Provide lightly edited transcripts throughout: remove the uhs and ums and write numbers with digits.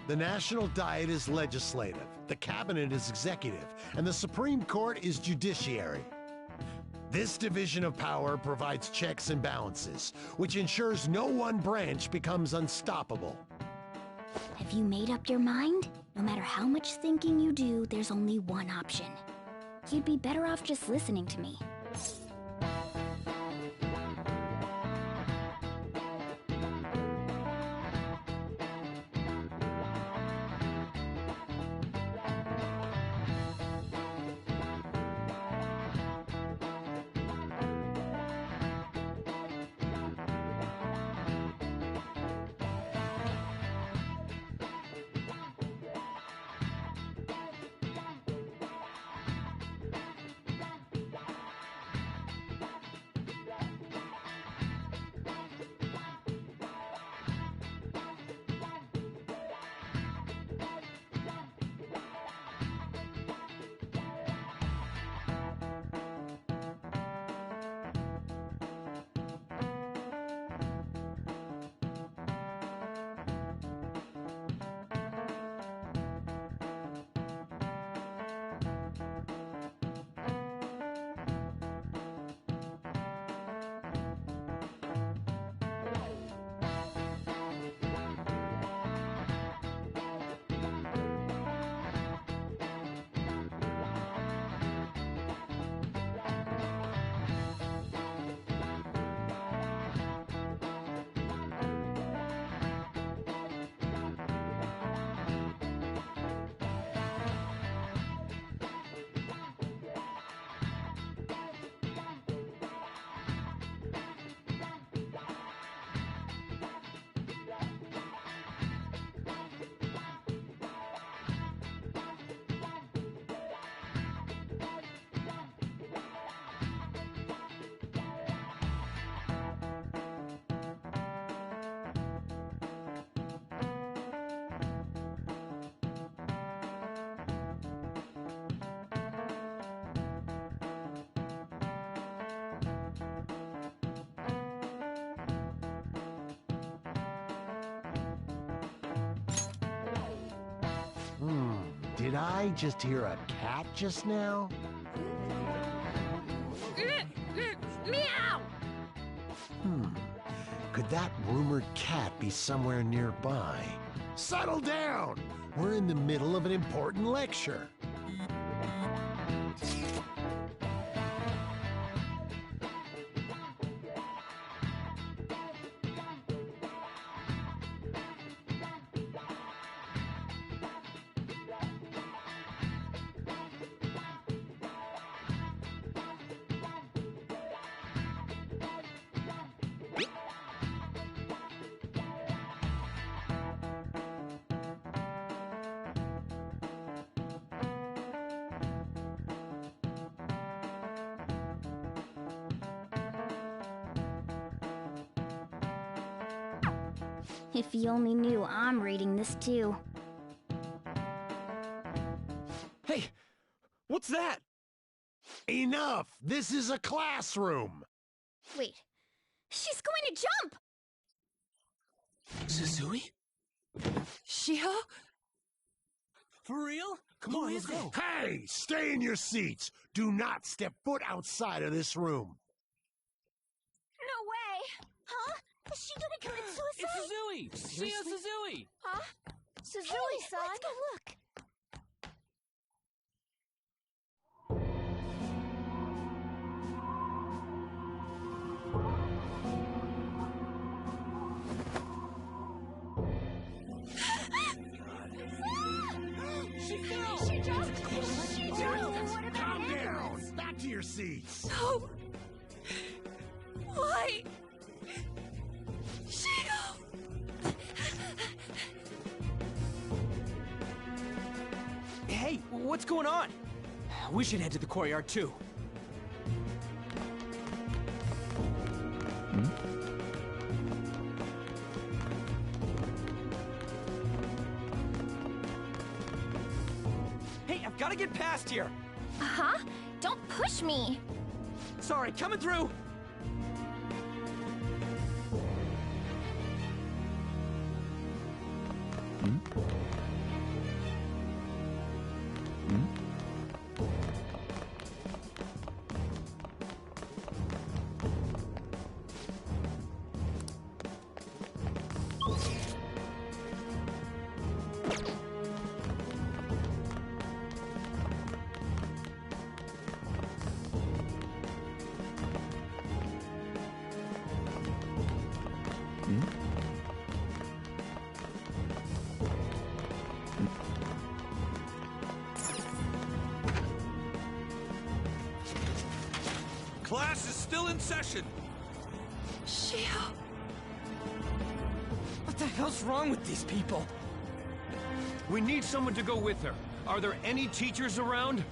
The National Diet is legislative, the Cabinet is executive, and the Supreme Court is judiciary. This division of power provides checks and balances, which ensures no one branch becomes unstoppable. Have you made up your mind? No matter how much thinking you do, there's only one option. You'd be better off just listening to me. Did I just hear a cat just now? Meow! Could that rumored cat be somewhere nearby? Settle down! We're in the middle of an important lecture. If you only knew I'm reading this too. Hey, what's that? Enough! This is a classroom! Wait, she's going to jump! Suzui? Shiho? For real? Come on, let's go. Hey! Stay in your seats! Do not step foot outside of this room! No way! Huh? Is she gonna commit suicide? It's Suzui! Shio Suzui! Huh? Suzui-san! Let's go look! She fell! She jumped! She jumped! What about Calm an down! ambulance? Back to your seats! No! Why? Shiho! Hey, what's going on? We should head to the courtyard too. Hey, I've got to get past here. Uh-huh. Don't push me! Sorry, coming through. Class is still in session. Shio. What the hell's wrong with these people? We need someone to go with her. Are there any teachers around?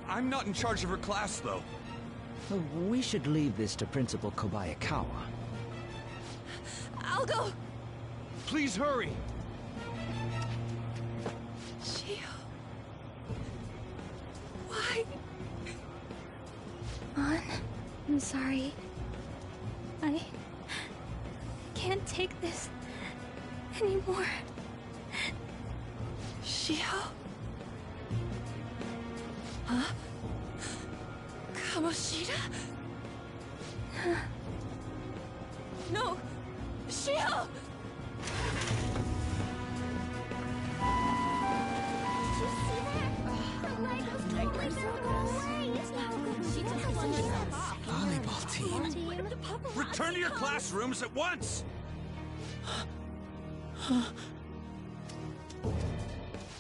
I'm not in charge of her class, though. We should leave this to Principal Kobayakawa. I'll go. Please hurry. Shio. Why? Mon, I'm sorry. I can't take this anymore. Shio? Huh? Kamoshida? No! Shio! Volleyball team. Return to your classrooms at once!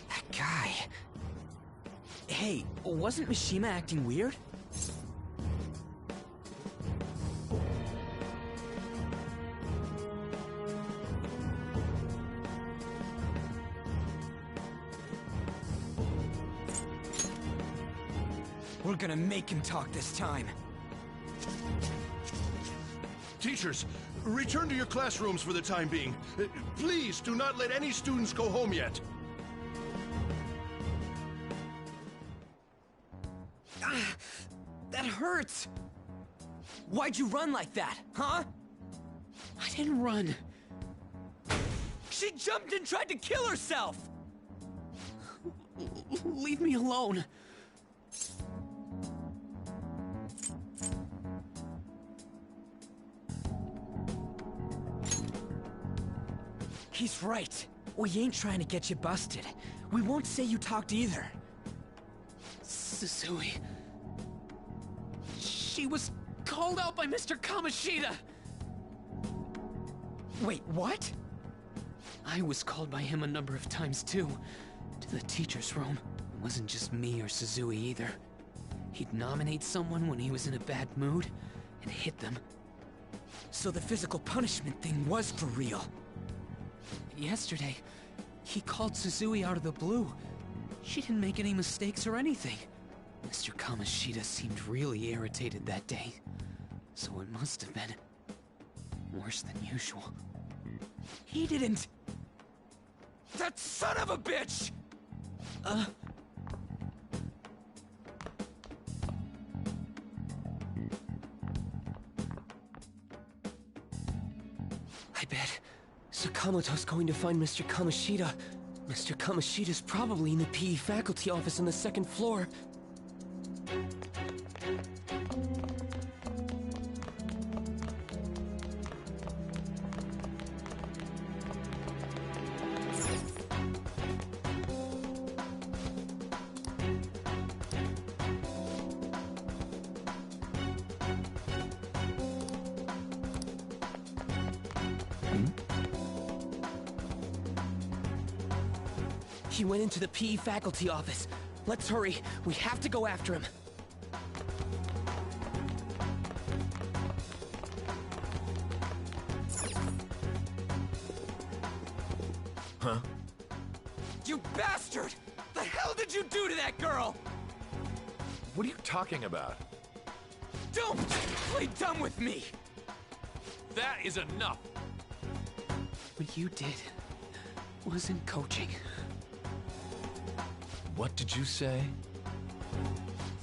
That guy. Hey, wasn't Mishima acting weird? We're gonna make him talk this time. Teachers, return to your classrooms for the time being. Please do not let any students go home yet. That hurts! Why'd you run like that, huh? I didn't run. She jumped and tried to kill herself! Leave me alone. He's right. We ain't trying to get you busted. We won't say you talked either. Susui. She was called out by Mr. Kamoshida! Wait, what? I was called by him a number of times too. To the teacher's room. It wasn't just me or Susui either. He'd nominate someone when he was in a bad mood, and hit them. So the physical punishment thing was for real. Yesterday, he called Susui out of the blue. She didn't make any mistakes or anything. Mr. Kamoshida seemed really irritated that day. So it must have been worse than usual. He didn't... That son of a bitch! I bet Sakamoto's going to find Mr. Kamoshida. Mr. Kamoshida's probably in the PE faculty office on the second floor. He went into the PE faculty office. Let's hurry. We have to go after him. Huh? You bastard! The hell did you do to that girl? What are you talking about? Don't play dumb with me! That is enough! What you did wasn't coaching. What did you say?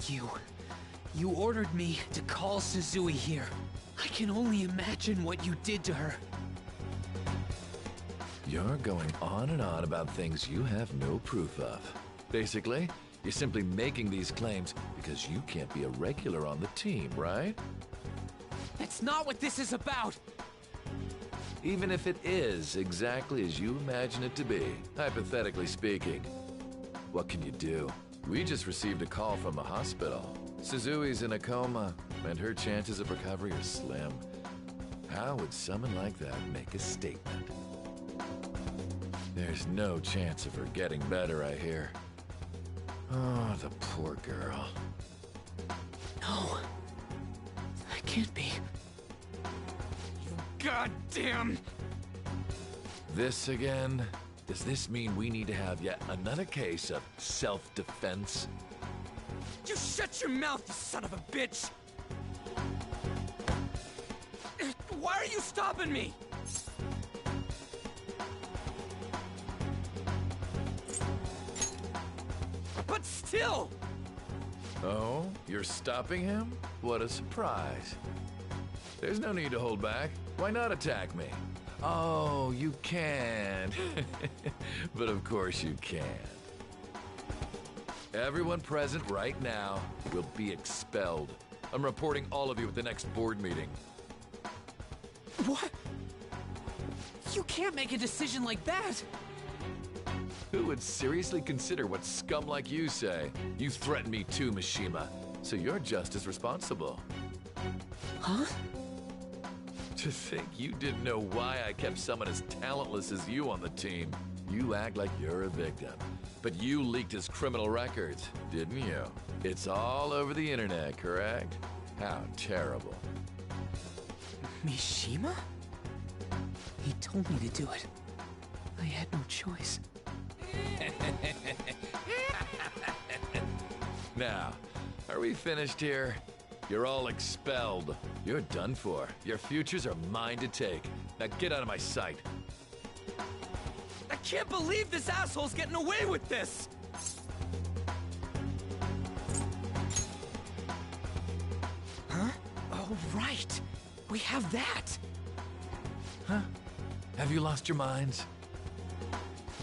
You ordered me to call Susui here. I can only imagine what you did to her. You're going on and on about things you have no proof of. Basically, you're simply making these claims because you can't be a regular on the team, right? That's not what this is about! Even if it is exactly as you imagine it to be, hypothetically speaking. What can you do? We just received a call from the hospital. Suzui's in a coma, and her chances of recovery are slim. How would someone like that make a statement? There's no chance of her getting better, I hear. Oh, the poor girl. No. can't be. Goddamn! This again? Does this mean we need to have yet another case of self-defense? You shut your mouth, you son of a bitch! Why are you stopping me? But still! Oh, you're stopping him? What a surprise. There's no need to hold back. Why not attack me? Oh, you can. But of course you can. Everyone present right now will be expelled. I'm reporting all of you at the next board meeting. What? You can't make a decision like that! Who would seriously consider what scum like you say? You threatened me too, Mishima. So you're just as responsible. Huh? To think you didn't know why I kept someone as talentless as you on the team. You act like you're a victim. But you leaked his criminal records, didn't you? It's all over the internet, correct? How terrible. Mishima? He told me to do it. I had no choice. Now, are we finished here? You're all expelled. You're done for. Your futures are mine to take. Now get out of my sight. I can't believe this asshole's getting away with this! Huh? Oh, right. We have that. Huh? Have you lost your minds?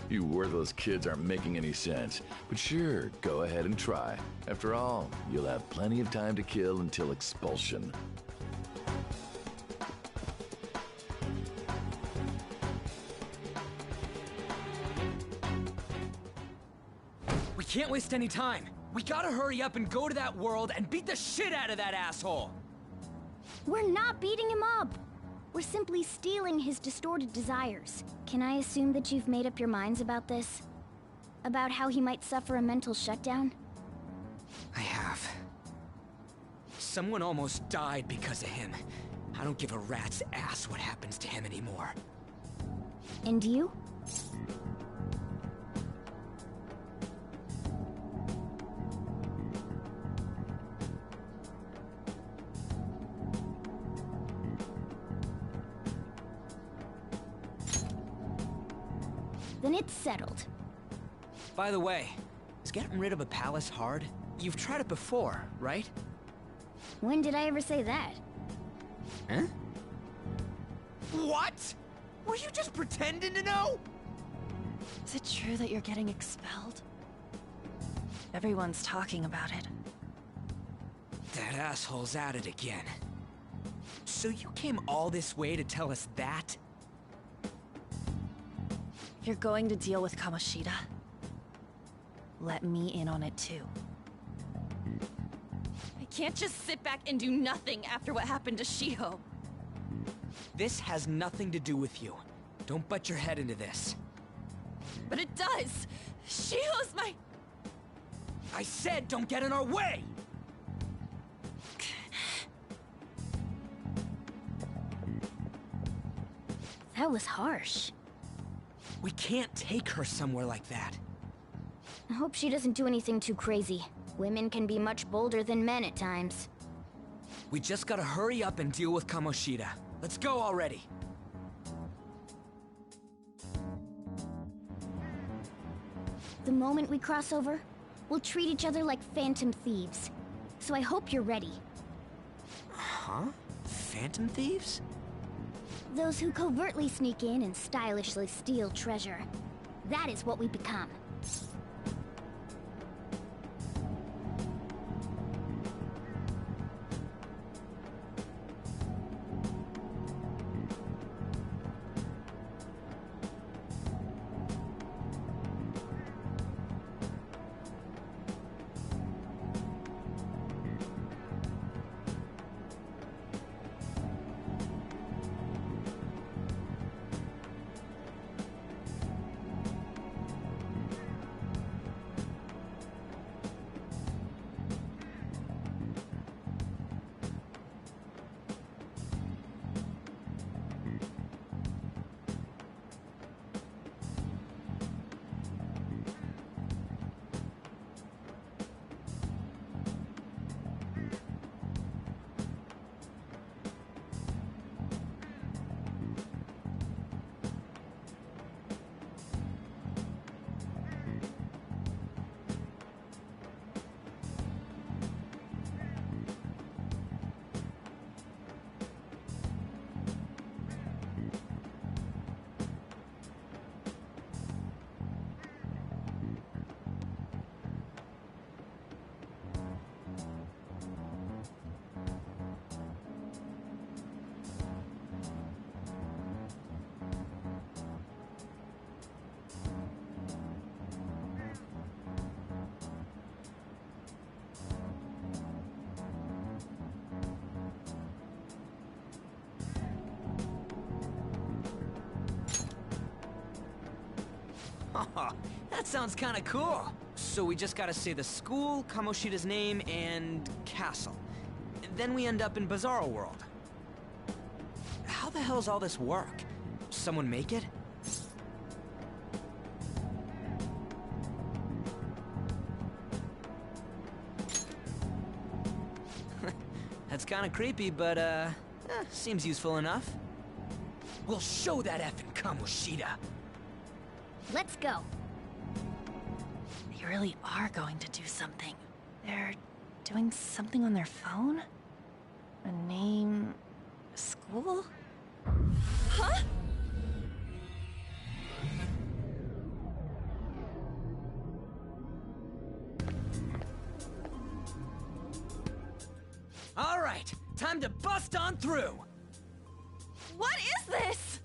You worthless kids aren't making any sense. But sure, go ahead and try. After all, you'll have plenty of time to kill until expulsion. We can't waste any time. We gotta hurry up and go to that world and beat the shit out of that asshole! We're not beating him up! We're simply stealing his distorted desires. Can I assume that you've made up your minds about this? About how he might suffer a mental shutdown? I have. Someone almost died because of him. I don't give a rat's ass what happens to him anymore. And you? Then it's settled. By the way, is getting rid of a palace hard? You've tried it before, right? When did I ever say that? Huh? What? Were you just pretending to know? Is it true that you're getting expelled? Everyone's talking about it. That asshole's at it again. So you came all this way to tell us that? You're going to deal with Kamoshida? Let me in on it too. I can't just sit back and do nothing after what happened to Shiho. This has nothing to do with you. Don't butt your head into this. But it does! Shiho's my... I said don't get in our way! That was harsh. We can't take her somewhere like that. I hope she doesn't do anything too crazy. Women can be much bolder than men at times. We just gotta hurry up and deal with Kamoshida. Let's go already. The moment we cross over, we'll treat each other like phantom thieves. So I hope you're ready. Huh? Phantom thieves? Those who covertly sneak in and stylishly steal treasure. That is what we become. Oh, that sounds kinda cool. So we just gotta say the school, Kamoshida's name, and castle. Then we end up in Bizarro World. How the hell's all this work? Someone make it? That's kinda creepy, but, seems useful enough. We'll show that effing Kamoshida! Let's go. They really are going to do something. They're doing something on their phone? A name... a school? Huh? All right, time to bust on through! What is this?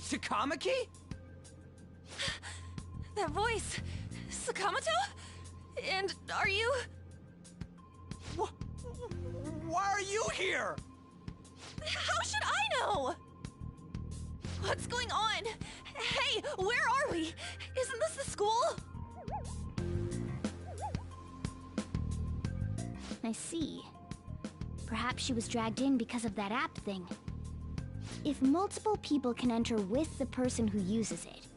Takamaki? That voice... Sakamoto? And are you... Why are you here? How should I know? What's going on? Hey, where are we? Isn't this the school? I see. Perhaps she was dragged in because of that app thing. If multiple people can enter with the person who uses it,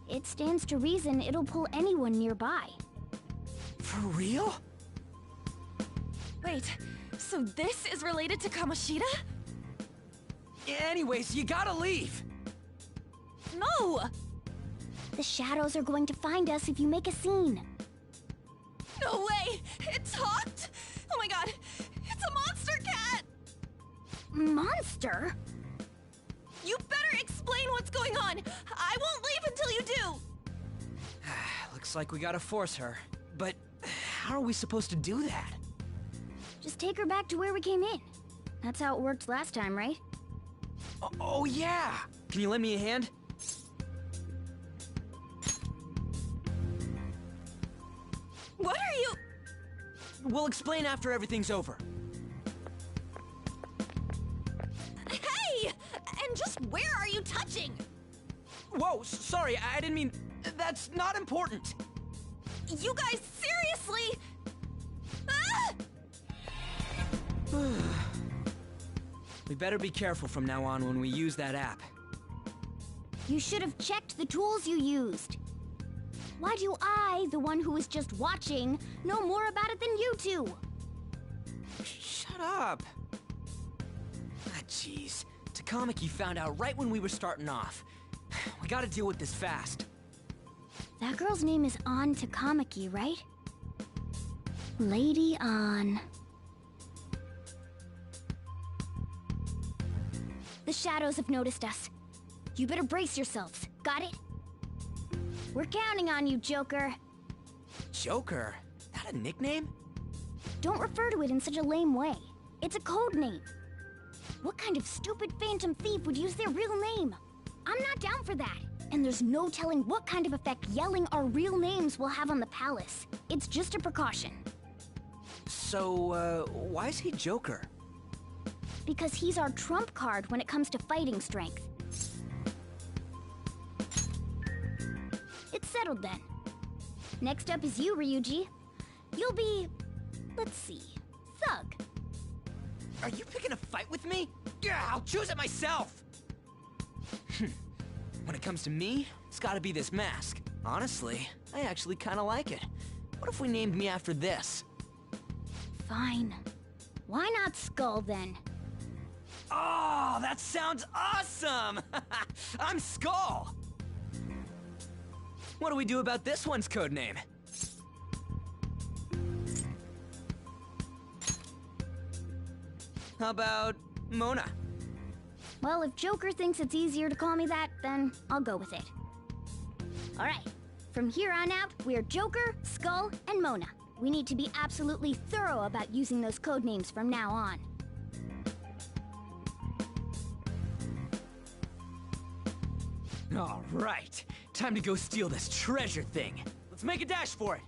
it stands to reason it'll pull anyone nearby. For real? Wait, so this is related to Kamoshida? Anyways, you gotta leave! No! The shadows are going to find us if you make a scene. No way! It talked? Oh my god, it's a monster cat! Monster? You better explain what's going on! I won't leave until you do! Looks like we gotta force her. But how are we supposed to do that? Just take her back to where we came in. That's how it worked last time, right? Oh yeah! Can you lend me a hand? What are you... We'll explain after everything's over. Hey! And just where are you touching? Whoa, sorry, I didn't mean... That's not important! You guys, seriously? Ah! We better be careful from now on when we use that app. You should have checked the tools you used. Why do I, the one who was just watching, know more about it than you two? Shut up! Ah, jeez. Takamaki found out right when we were starting off. We gotta deal with this fast. That girl's name is An Takamaki, right? Lady An. The shadows have noticed us. You better brace yourselves. Got it? We're counting on you, Joker. Joker? That a nickname? Don't refer to it in such a lame way. It's a code name. What kind of stupid phantom thief would use their real name? I'm not down for that. And there's no telling what kind of effect yelling our real names will have on the palace. It's just a precaution. So, why is he Joker? Because he's our trump card when it comes to fighting strength. It's settled then. Next up is you, Ryuji. You'll be... let's see... Thug. Are you picking a fight with me? Yeah, I'll choose it myself! When it comes to me, it's gotta be this mask. Honestly, I actually kinda like it. What if we named me after this? Fine. Why not Skull, then? Oh, that sounds awesome! I'm Skull! What do we do about this one's codename? How about Mona? Well, if Joker thinks it's easier to call me that, then I'll go with it. Alright, from here on out, we're Joker, Skull, and Mona. We need to be absolutely thorough about using those codenames from now on. Alright, time to go steal this treasure thing. Let's make a dash for it.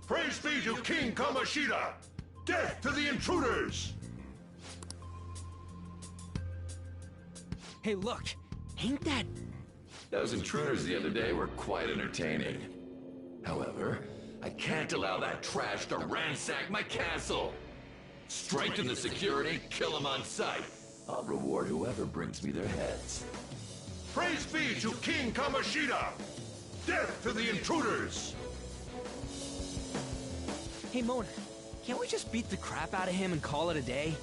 Praise be to King Kamoshida! Death to the intruders! Hey, look! Ain't that... Those intruders the other day were quite entertaining. However, I can't allow that trash to ransack my castle! Strengthen the security, kill them on sight. I'll reward whoever brings me their heads. Praise be to King Kamoshida! Death to the intruders! Hey, Mona, can't we just beat the crap out of him and call it a day?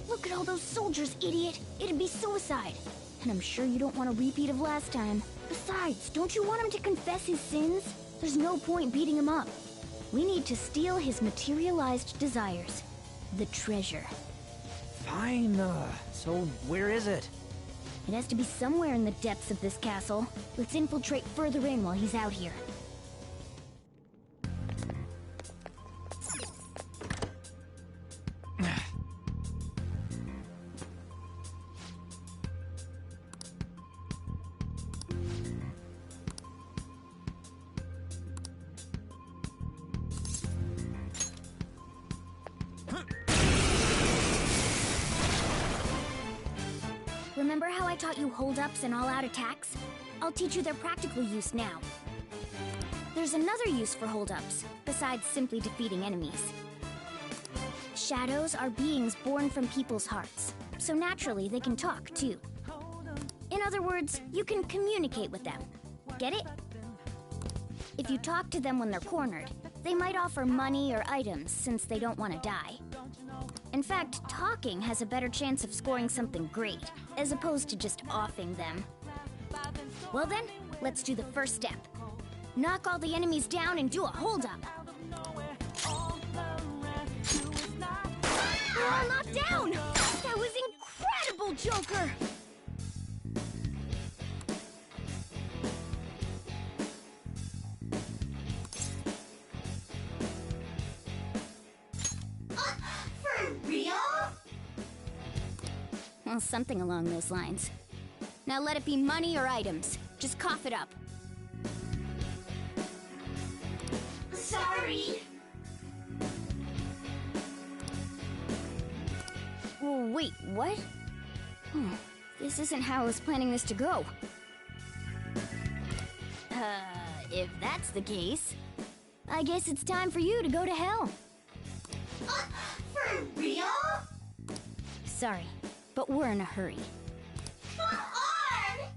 Look at all those soldiers, idiot! It'd be suicide. And I'm sure you don't want a repeat of last time. Besides, don't you want him to confess his sins? There's no point beating him up. We need to steal his materialized desires. The treasure. Fine, so where is it? It has to be somewhere in the depths of this castle. Let's infiltrate further in while he's out here. Remember how I taught you hold-ups and all-out attacks? I'll teach you their practical use now. There's another use for hold-ups, besides simply defeating enemies. Shadows are beings born from people's hearts, so naturally they can talk, too. In other words, you can communicate with them. Get it? If you talk to them when they're cornered, they might offer money or items since they don't want to die. In fact, talking has a better chance of scoring something great, as opposed to just offing them. Well then, let's do the first step. Knock all the enemies down and do a hold-up. They're all knocked down! That was incredible, Joker! For real? Well, something along those lines. Now let it be money or items. Just cough it up. Sorry. Oh, wait, what? This isn't how I was planning this to go. If that's the case, I guess it's time for you to go to hell. For real? Sorry, but we're in a hurry. Come on!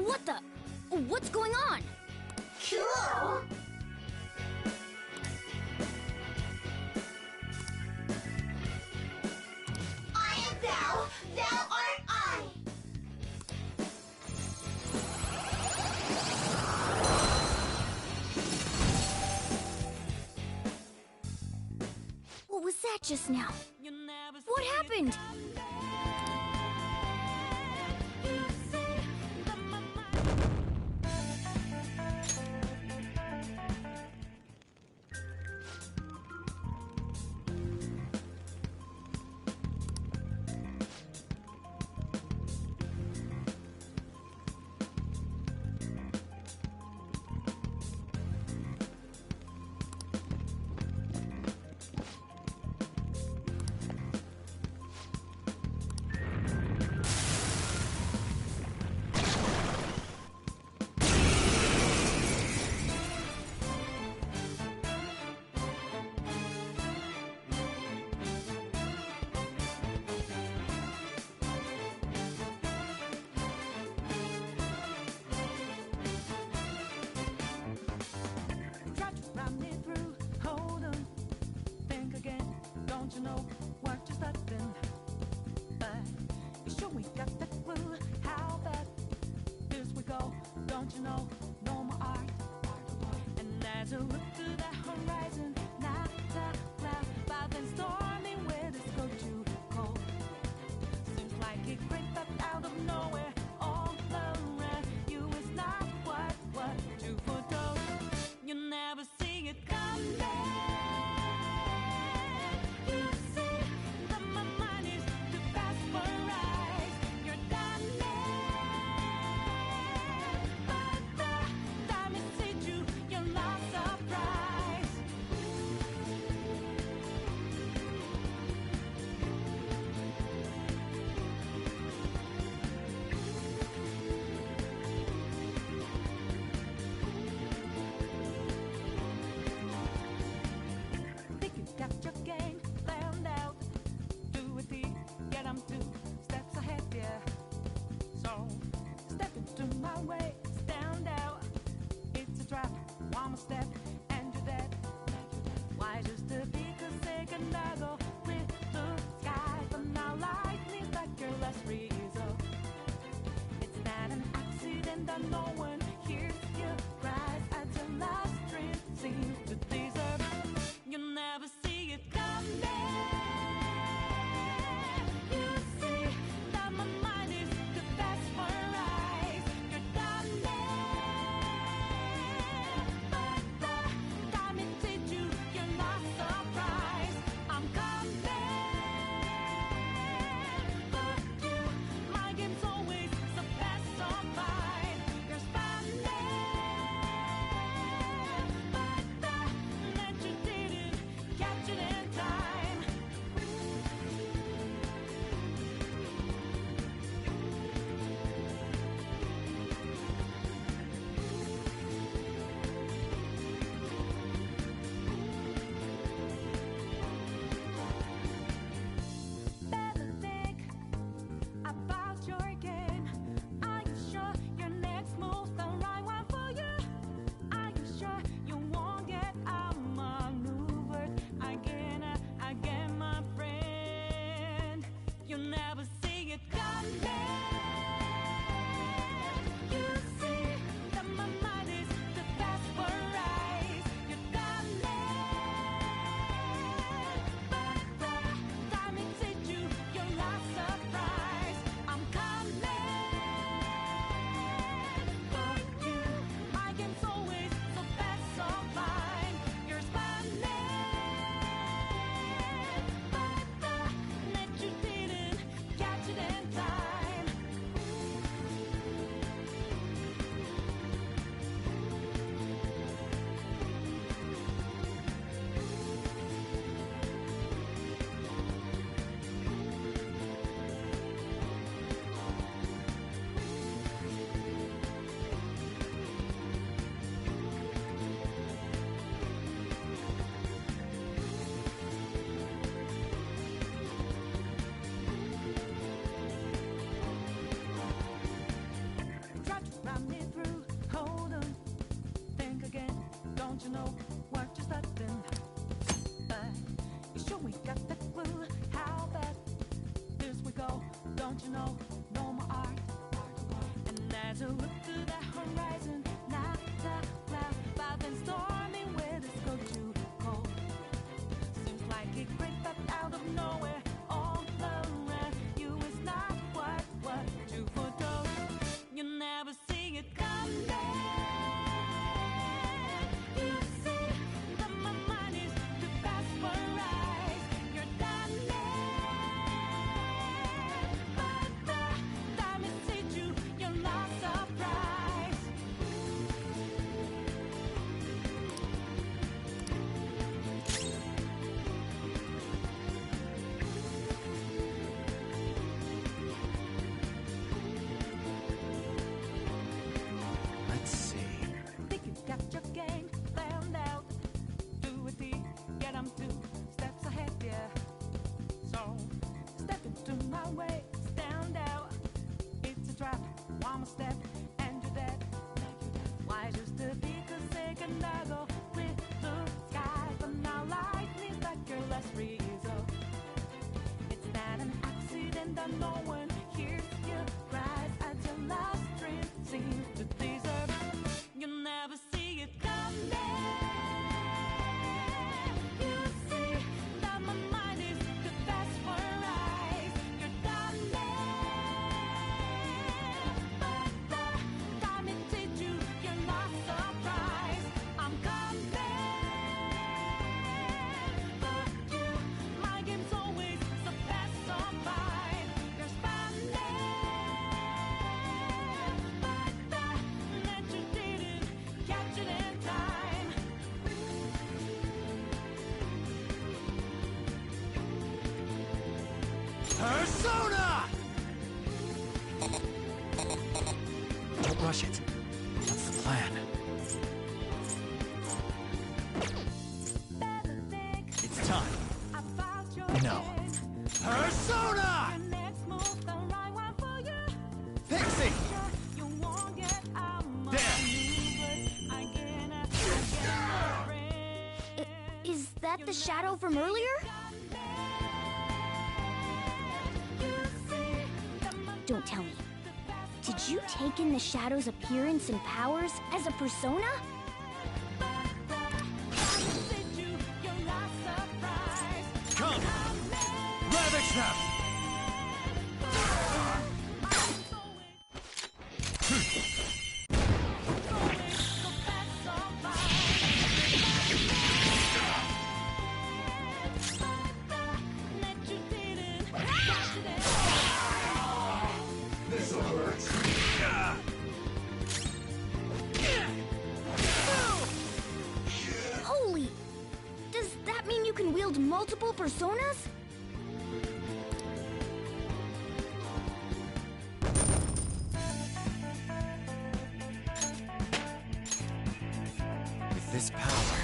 What the? What's going on? Cool! I am thou, thou art I! What was that just now? What happened? Try to run me through. Hold on, think again. Don't you know what you're studying? But you sure we got that clue? How bad this we go? Don't you know? No more art. And as you look to the horizon, not a cloud, but then stormy winds go too cold. Seems like it crept up out of nowhere, all around you is not what you foretold. You never see it coming. You see that my mind is too fast for eyes. You're done but the time it hit you, you're not surprised. one step and you're dead. Why just to be a second ago with blue skies, but now life needs like your last result. It's not an accident that no one hears you cries as your last dream seems to deserve. You'll never see it coming. You see that my mind is the best for eyes. You're done but the time it takes you, you're not surprised. I'm coming for you. My game's always the best survive. You're spanning, but the net you didn't catch it in time. Persona! Don't rush it. What's the plan? It's time. About your No. Persona! Your next move, the right one for you. Pixie! You won't get out my There. but I get Is that the shadow from earlier? Don't tell me. Did you take in the shadow's appearance and powers as a persona? Come! Ravish them! Holy! Does that mean you can wield multiple personas? With this power,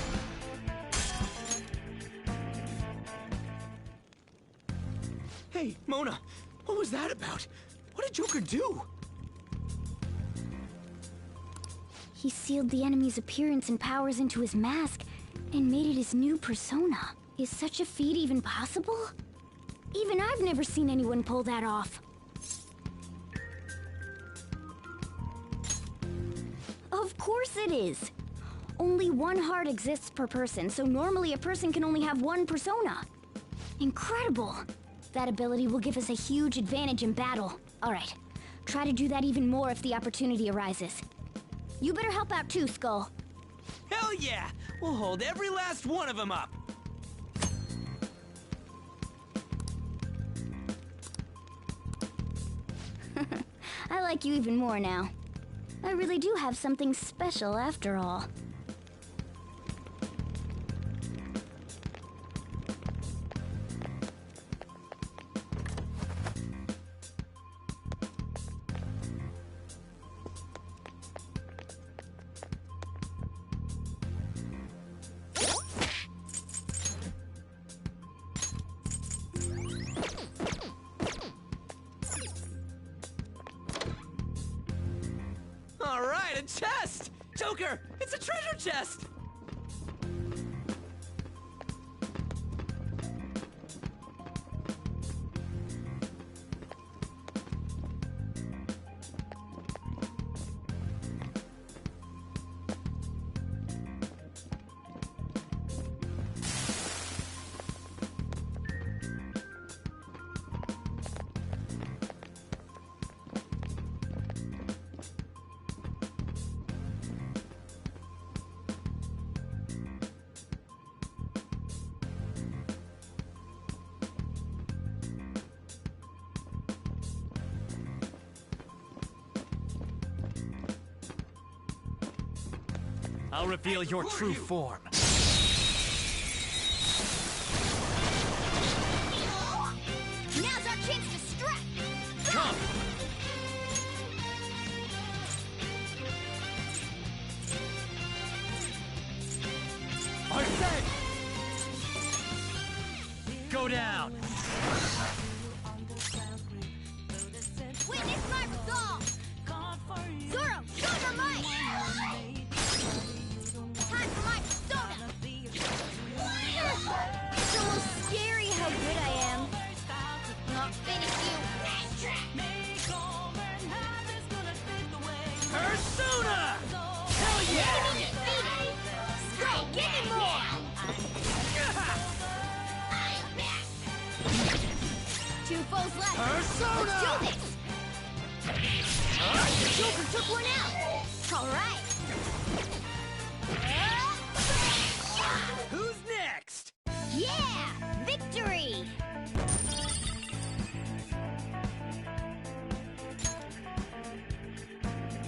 Hey, Mona, what was that about? What did Joker do? He sealed the enemy's appearance and powers into his mask and made it his new persona. Is such a feat even possible? Even I've never seen anyone pull that off. Of course it is. Only one heart exists per person, so normally a person can only have one persona. Incredible! That ability will give us a huge advantage in battle. Alright, try to do that even more if the opportunity arises. You better help out too, Skull. Hell yeah! We'll hold every last one of them up! I like you even more now. I really do have something special after all. Alright, a chest! Joker, it's a treasure chest! I'll reveal your true form. Now's our chance to strike! Come! Arsene! Go down! Witness my resolve! those left. Persona! Let's do this. The Joker took one out. All right. Who's next? Yeah, victory.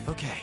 Okay.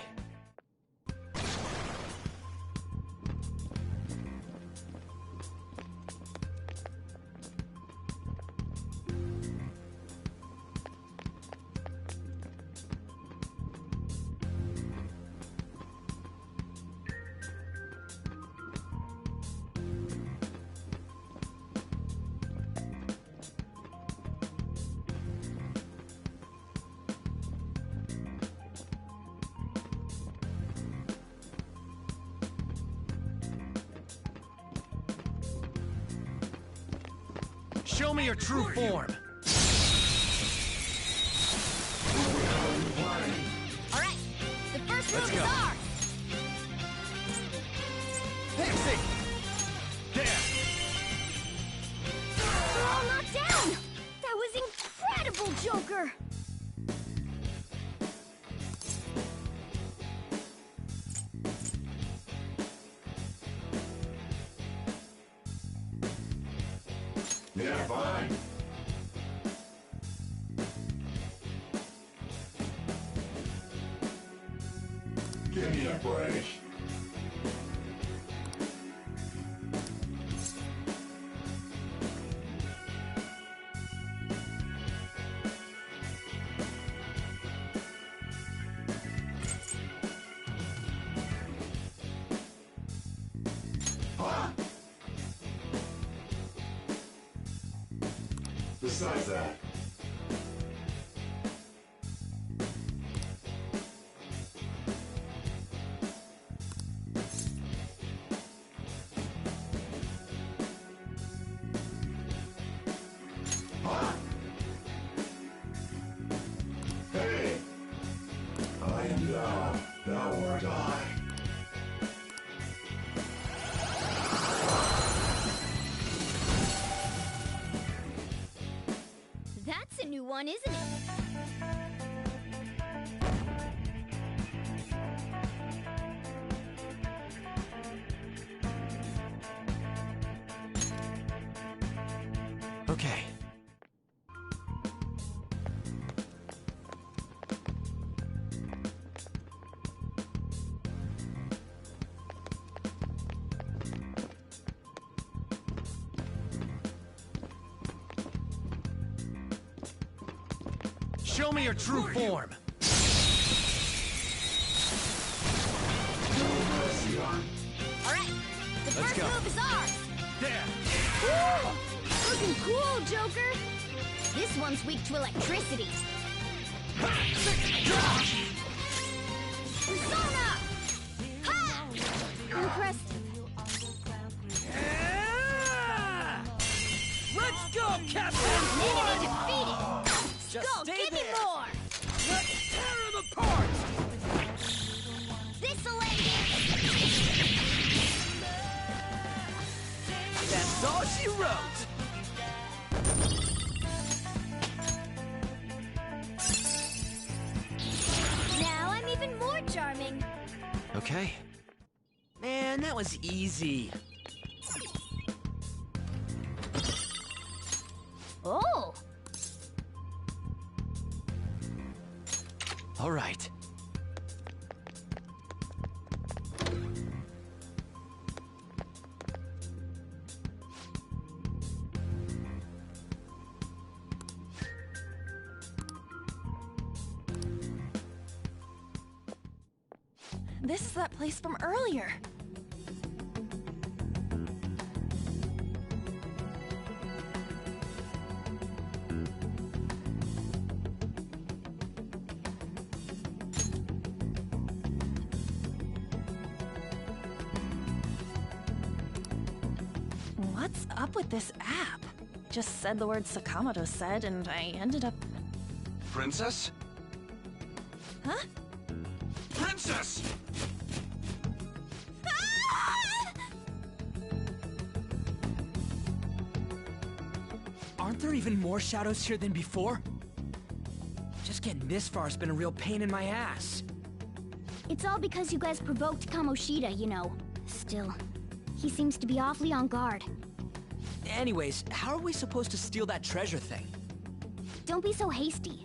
Show me your true form. All right, the first Let's move go. is ours. Pixie! There! They're all knocked down. That was incredible, Joker. Yeah, fine. Give me a break. Huh? Besides that. Huh? Hey! I am thou art I. That's a new one, isn't it? Okay. Show me your true form. All right, the Let's first go. move is ours. There! Woo! Looking cool, Joker. This one's weak to electricity. Persona! Ha! Impressive. Let's go, Captain! Enemy defeated. Just Go, stay give me there. more. Let's tear him apart! This'll end it. That's all she wrote! Now I'm even more charming. Okay. Man, that was easy. Oh, All right. This is that place from earlier. What's up with this app? Just said the word Sakamoto said, and I ended up... Princess? Huh? Princess! Aren't there even more shadows here than before? Just getting this far has been a real pain in my ass. It's all because you guys provoked Kamoshida, you know. Still, he seems to be awfully on guard. Anyways, how are we supposed to steal that treasure thing? Don't be so hasty.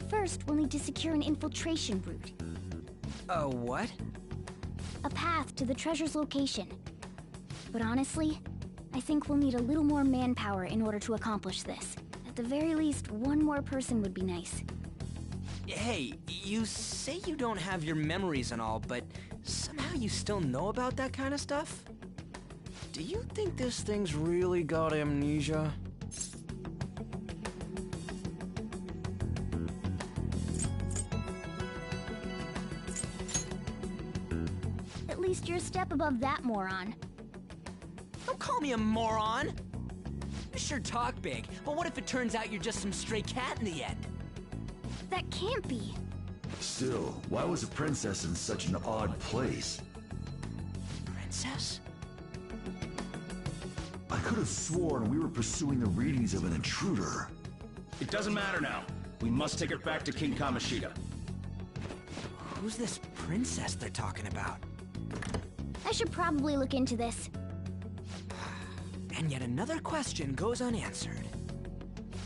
First, we'll need to secure an infiltration route. A what? A path to the treasure's location. But honestly, I think we'll need a little more manpower in order to accomplish this. At the very least, one more person would be nice. Hey, you say you don't have your memories and all, but somehow you still know about that kind of stuff? Do you think this thing's really got amnesia? At least you're a step above that moron. Don't call me a moron! You sure talk big, but what if it turns out you're just some stray cat in the end? That can't be. Still, why was a princess in such an odd place? Princess? I could have sworn we were pursuing the readings of an intruder. It doesn't matter now. We must take her back to King Kamoshida. Who's this princess they're talking about? I should probably look into this. And yet another question goes unanswered.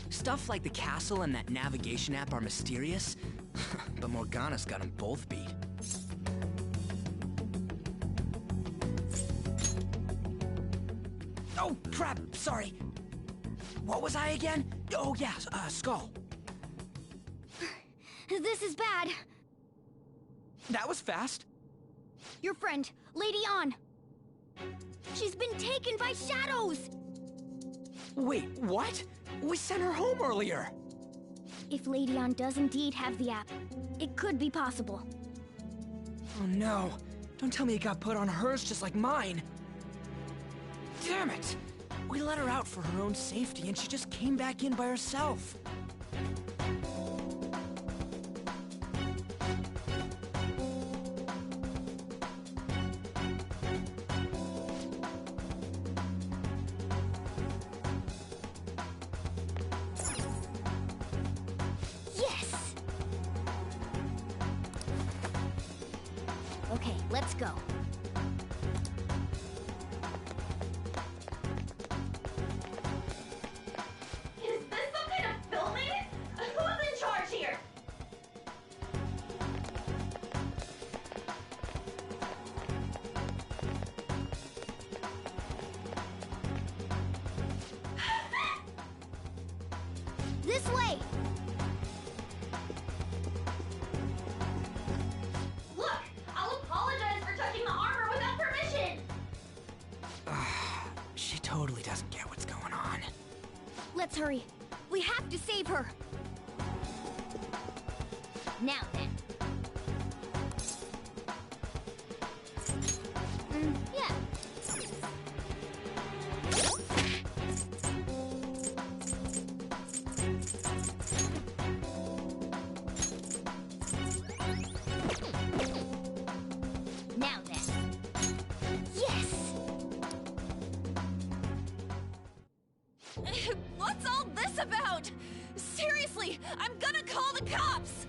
Stuff like the castle and that navigation app are mysterious, but Morgana's got them both beat. Oh, crap, sorry. What was I again? Oh, yeah, Skull. This is bad. That was fast. Your friend, Lady Ann. She's been taken by shadows! Wait, what? We sent her home earlier. If Lady Ann does indeed have the app, it could be possible. Oh no. Don't tell me it got put on hers just like mine. Damn it! We let her out for her own safety and she just came back in by herself. Yes! Okay, let's go. Is this some kind of filming? Who's in charge here? This way! Look, I'll apologize for touching the armor without permission. She totally doesn't get what's going on. Let's hurry. We have to save her. Now then. Yeah. Now then. Yes! What's all this about? Seriously, I'm gonna call the cops!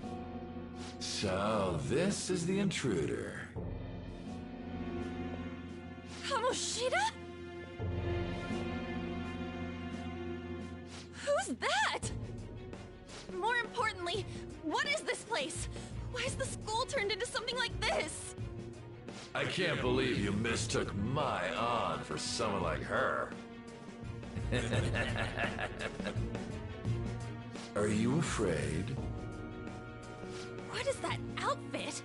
So, this is the intruder. Kamoshida? Who's that? More importantly, what is this place? Why is the school turned into something like this? I can't believe you mistook my aunt for someone like her. Are you afraid? What is that outfit?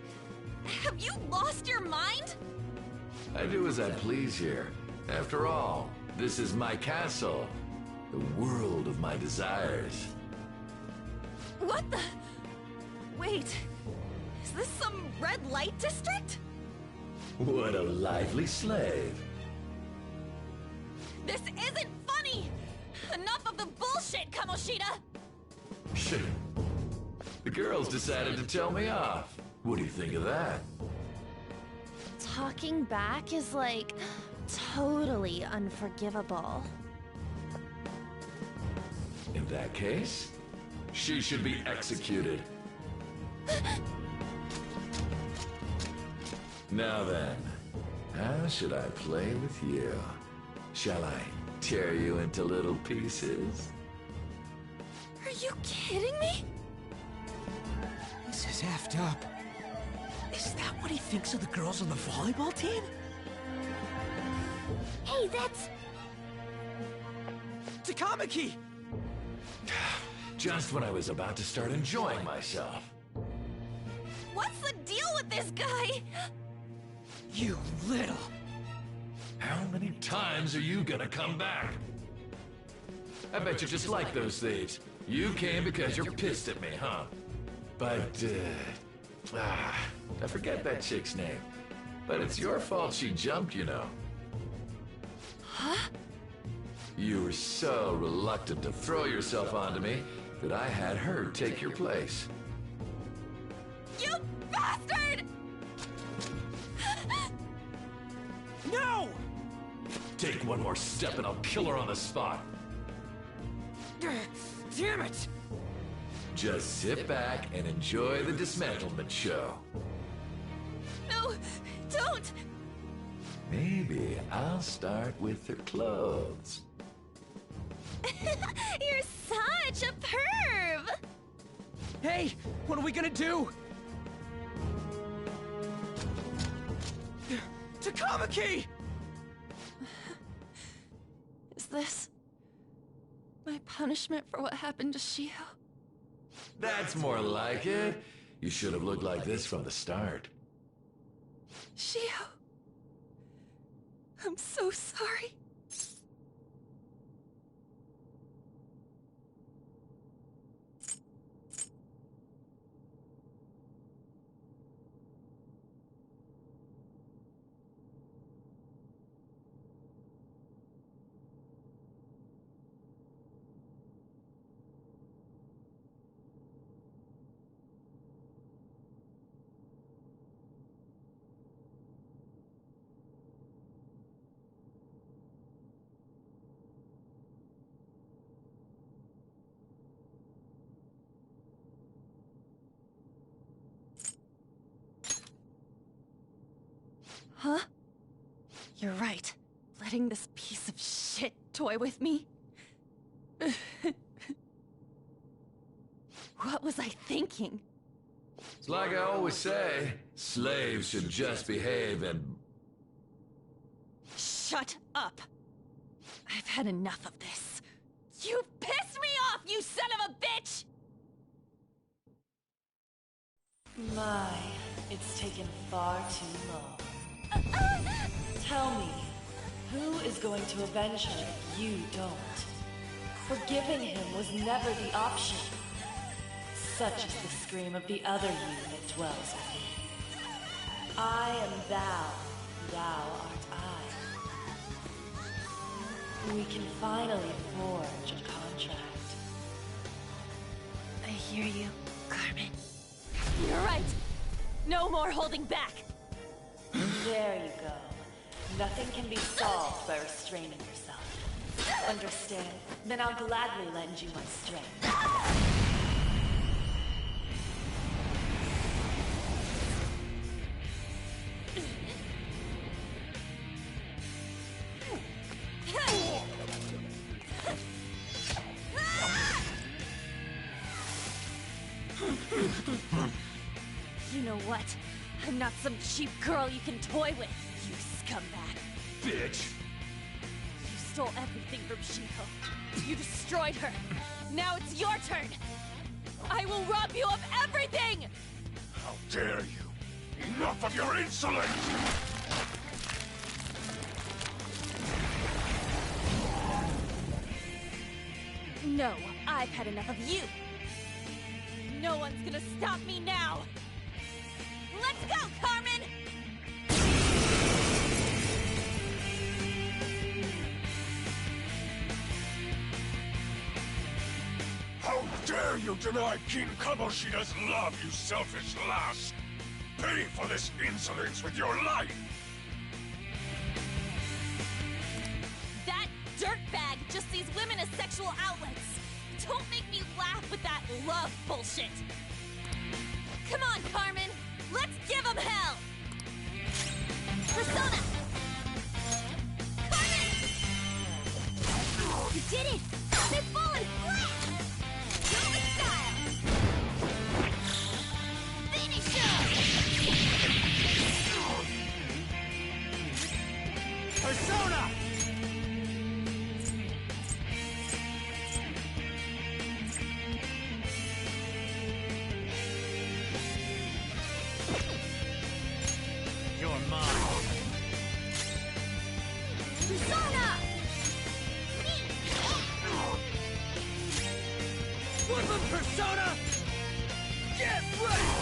Have you lost your mind? I do as I please here. After all, this is my castle. The world of my desires. What the? Wait, is this some red light district? What a lively slave. This isn't funny! Enough of the bullshit, Kamoshida! Shit. The girls decided to tell me off. What do you think of that? Talking back is like totally unforgivable. In that case, she should be executed. Now then, how should I play with you? Shall I tear you into little pieces? Are you kidding me? This is effed up. Is that what he thinks of the girls on the volleyball team? Hey, that's... Takamaki! Just when I was about to start enjoying myself. What's the deal with this guy? You little... How many times are you gonna come back? I bet you just like those thieves. You came because you're pissed at me, huh? But, I forget that chick's name. But it's your fault she jumped, you know. Huh? You were so reluctant to throw yourself onto me that I had her take your place. You bastard! No! Take one more step and I'll kill her on the spot. Damn it! Just sit back and enjoy the dismantlement show. No, don't! Maybe I'll start with her clothes. You're such a perv! Hey, what are we gonna do? Takamaki! Is this my punishment for what happened to Shiho? That's more like it. You should have looked like this from the start. Shiho, I'm so sorry. Huh? You're right. Letting this piece of shit toy with me? What was I thinking? It's like I always say, slaves should just behave and... Shut up! I've had enough of this. You pissed me off, you son of a bitch! My, it's taken far too long. Tell me, who is going to avenge her if you don't? Forgiving him was never the option. Such is the scream of the other you that dwells within. I am thou, thou art I. We can finally forge a contract. I hear you, Carmen. You're right. No more holding back. There you go. Nothing can be solved by restraining yourself. Understand? Then I'll gladly lend you my strength. You know what? I'm not some cheap girl you can toy with, you scumbag. Bitch! You stole everything from Shiho. You destroyed her. Now it's your turn. I will rob you of everything! How dare you! Enough of your insolence! No, I've had enough of you. No one's gonna stop me now. Let's go, Carmen! How dare you deny King Kamoshida's love, you selfish lass! Pay for this insolence with your life! That dirtbag just sees women as sexual outlets. Don't make me laugh with that love bullshit! Come on, Carmen! Let's give them hell! Persona! Carmen! You did it! They've fallen flat! Go with style! Finish him! Persona! You're mine. Persona! Flip him, Persona! Get ready!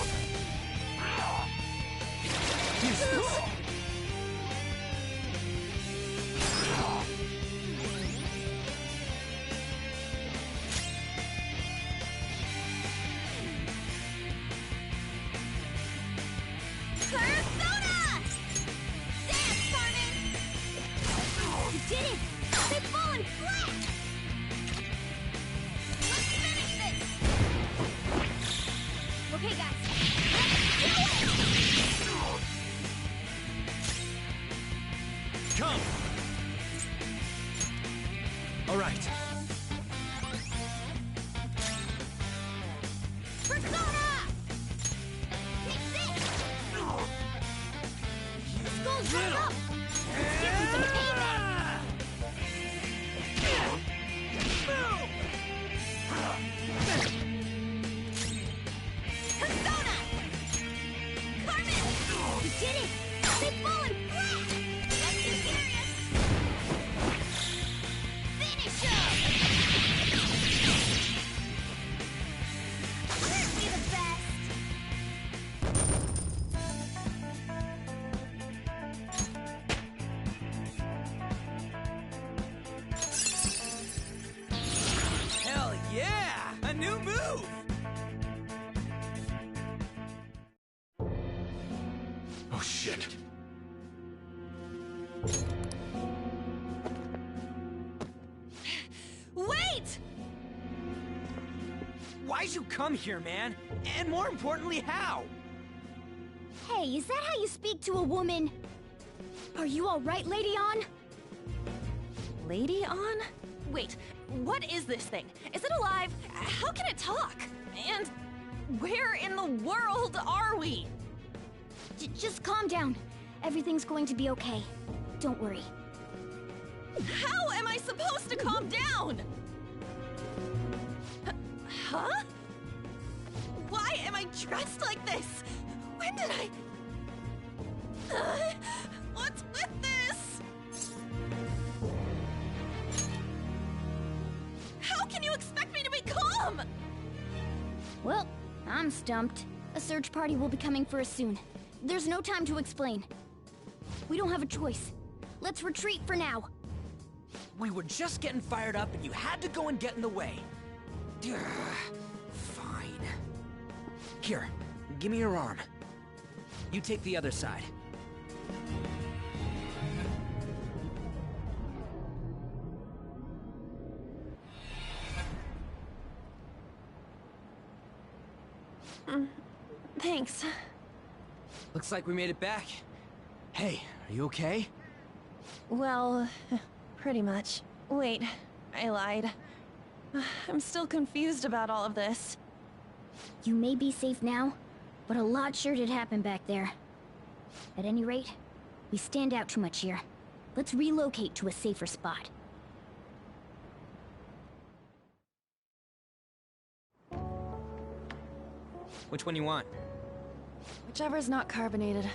Persona! Dance, Carmen! You did it! They've fallen flat! Let's finish this! Okay, guys. Let's do it! Come! All right. Persona! Take this! Skull's right up! Let's give him some payback! Persona! Carmen! You did it! They've fallen flat! Let's be serious! Finish him! Aren't we the best? Hell yeah! A new move! Oh shit. Wait! Why'd you come here, man? And more importantly, how? Hey, is that how you speak to a woman? Are you all right, Lady On? Lady On? Wait, what is this thing? Is it alive? How can it talk? And where in the world are we? Just calm down. Everything's going to be okay. Don't worry. How am I supposed to calm down? Huh? Why am I dressed like this? When did I... what's with this? How can you expect me to be calm? Well, I'm stumped. A search party will be coming for us soon. There's no time to explain. We don't have a choice. Let's retreat for now. We were just getting fired up and you had to go and get in the way. Ugh, fine. Here, give me your arm. You take the other side. Thanks. Looks like we made it back. Hey, are you okay? Well, pretty much. Wait, I lied. I'm still confused about all of this. You may be safe now, but a lot sure did happen back there. At any rate, we stand out too much here. Let's relocate to a safer spot. Which one you want? Whichever's not carbonated.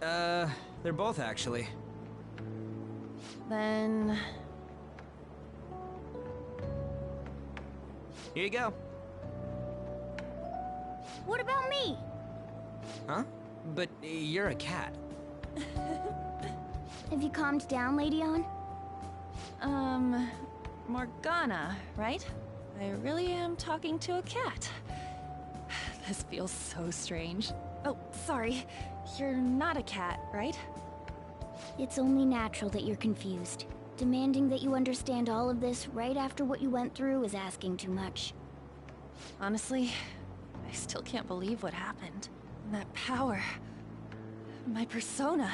They're both actually. Then... Here you go. What about me? Huh? But you're a cat. Have you calmed down, Lady On? Morgana, right? I really am talking to a cat. This feels so strange. Oh, sorry. You're not a cat, right? It's only natural that you're confused. Demanding that you understand all of this right after what you went through is asking too much. Honestly, I still can't believe what happened. That power... my persona...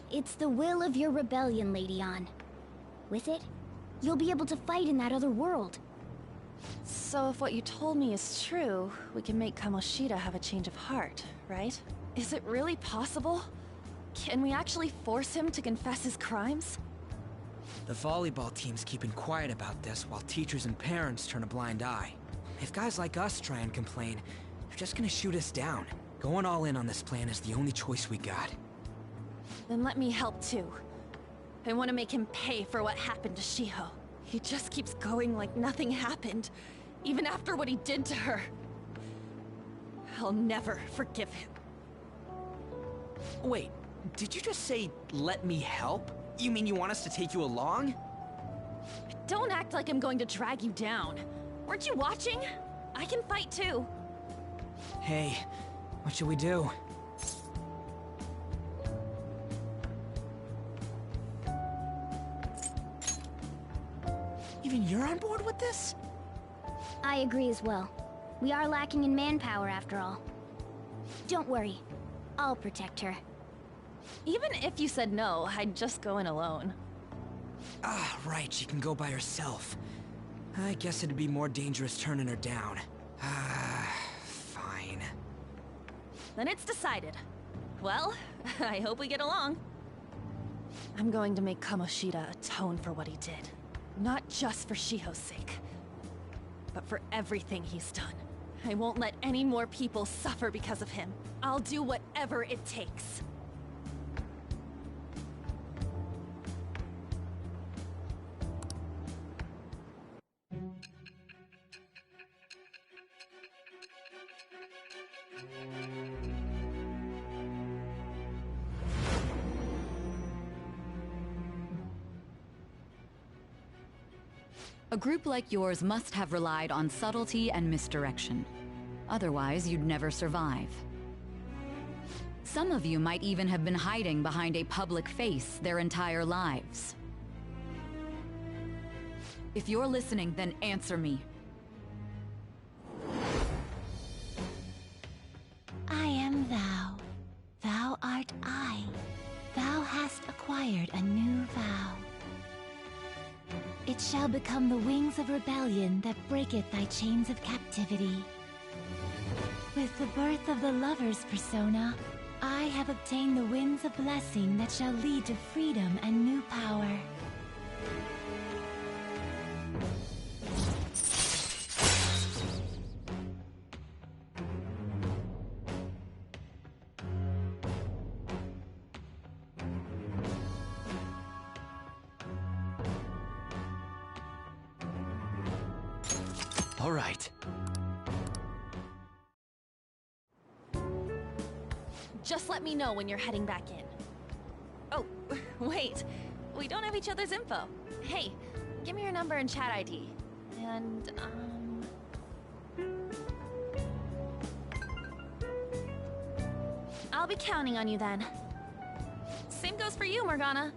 It's the will of your rebellion, Lady Ann. With it, you'll be able to fight in that other world. So if what you told me is true, we can make Kamoshida have a change of heart, right? Is it really possible? Can we actually force him to confess his crimes? The volleyball team's keeping quiet about this while teachers and parents turn a blind eye. If guys like us try and complain, they're just gonna shoot us down. Going all in on this plan is the only choice we got. Then let me help too. I want to make him pay for what happened to Shiho. He just keeps going like nothing happened, even after what he did to her. I'll never forgive him. Wait, did you just say, let me help? You mean you want us to take you along? Don't act like I'm going to drag you down. Weren't you watching? I can fight too. Hey, what should we do? Even you're on board with this? I agree as well. We are lacking in manpower after all. Don't worry. I'll protect her. Even if you said no, I'd just go in alone. Ah, right, she can go by herself. I guess it'd be more dangerous turning her down. Ah, fine. Then it's decided. Well, I hope we get along. I'm going to make Kamoshida atone for what he did. Not just for Shiho's sake, but for everything he's done. I won't let any more people suffer because of him. I'll do whatever it takes. A group like yours must have relied on subtlety and misdirection. Otherwise, you'd never survive. Some of you might even have been hiding behind a public face their entire lives. If you're listening, then answer me. I am thou. Thou art I. Thou hast acquired a new vow. It shall become the wings of rebellion that breaketh thy chains of captivity. With the birth of the lover's persona, I have obtained the winds of blessing that shall lead to freedom and new power. All right. Just let me know when you're heading back in. Oh, wait. We don't have each other's info. Hey, give me your number and chat ID. And, I'll be counting on you then. Same goes for you, Morgana.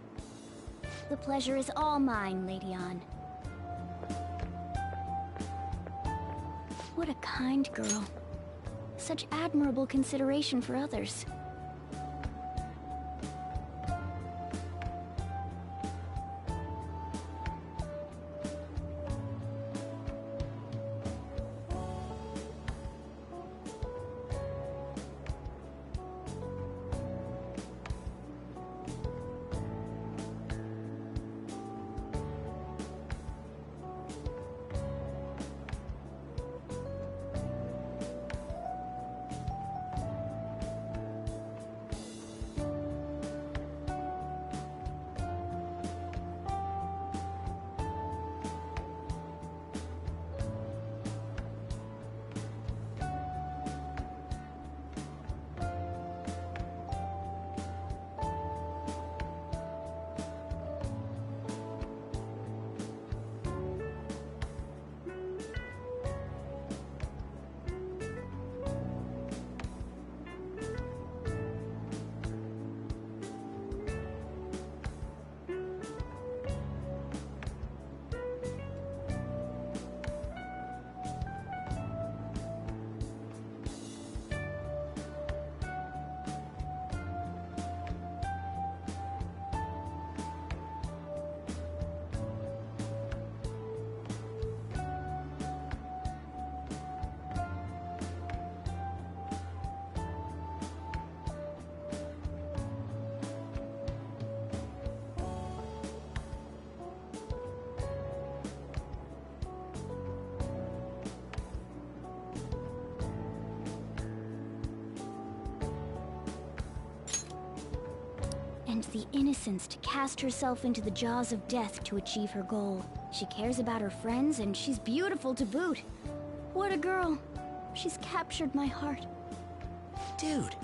The pleasure is all mine, Lady Ann. What a kind girl. Such admirable consideration for others. And the innocence to cast herself into the jaws of death to achieve her goal. She cares about her friends, and she's beautiful to boot. What a girl. She's captured my heart. Dude.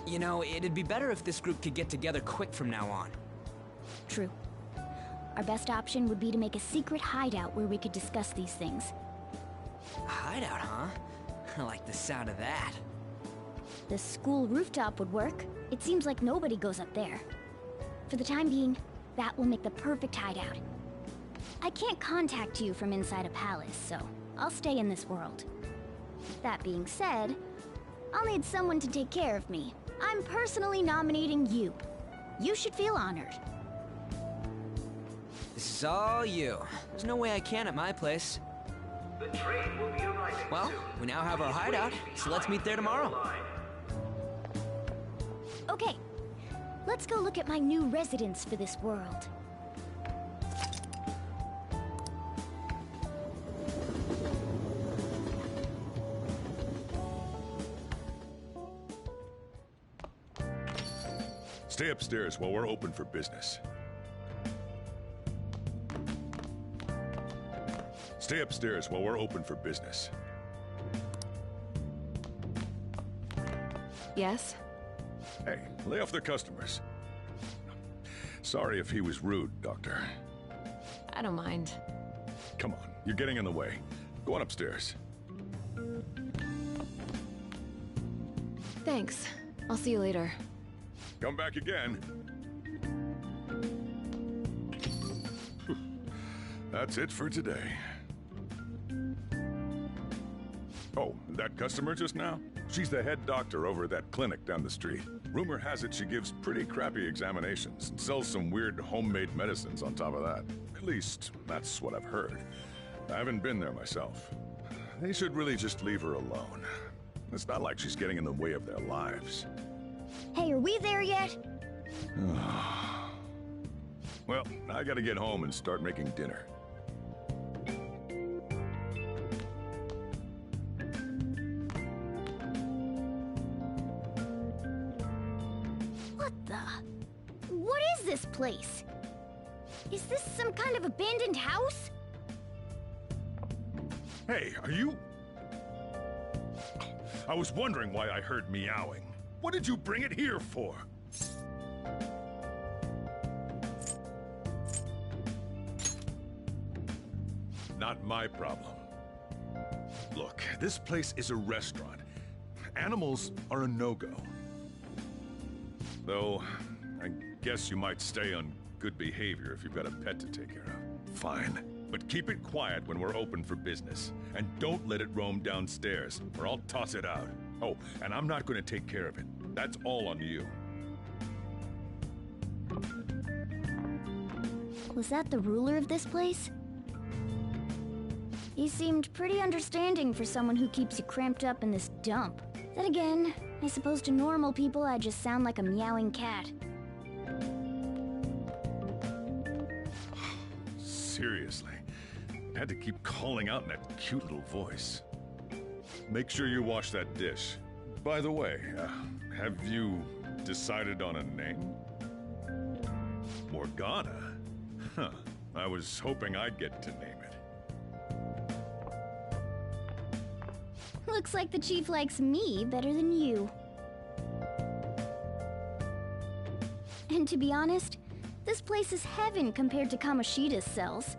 You know, it'd be better if this group could get together quick from now on. True. Our best option would be to make a secret hideout where we could discuss these things. A hideout, huh? I like the sound of that. The school rooftop would work. It seems like nobody goes up there. For the time being, that will make the perfect hideout. I can't contact you from inside a palace, so I'll stay in this world. That being said, I'll need someone to take care of me. I'm personally nominating you. You should feel honored. This is all you. There's no way I can at my place. The train will be arriving well, soon. We now have our hideout, so let's meet there tomorrow. Okay, let's go look at my new residence for this world. Stay upstairs while we're open for business. Stay upstairs while we're open for business. Yes? Hey, lay off the customers. Sorry if he was rude, Doctor. I don't mind. Come on, you're getting in the way. Go on upstairs. Thanks. I'll see you later. Come back again. That's it for today. Oh, that customer just now? She's the head doctor over at that clinic down the street. Rumor has it she gives pretty crappy examinations and sells some weird homemade medicines on top of that. At least, that's what I've heard. I haven't been there myself. They should really just leave her alone. It's not like she's getting in the way of their lives. Hey, are we there yet? Well, I gotta get home and start making dinner. What is this place? Is this some kind of abandoned house? Hey, are you... I was wondering why I heard meowing. What did you bring it here for? Not my problem. Look, this place is a restaurant. Animals are a no-go. Though, I guess you might stay on good behavior if you've got a pet to take care of. Fine. But keep it quiet when we're open for business. And don't let it roam downstairs, or I'll toss it out. Oh, and I'm not going to take care of it. That's all on you. Was that the ruler of this place? He seemed pretty understanding for someone who keeps you cramped up in this dump. Then again, I suppose to normal people I just sound like a meowing cat. Seriously. Had to keep calling out in that cute little voice. Make sure you wash that dish. By the way, have you decided on a name? Morgana? Huh. I was hoping I'd get to name it. Looks like the chief likes me better than you. And to be honest, this place is heaven compared to Kamoshida's cells.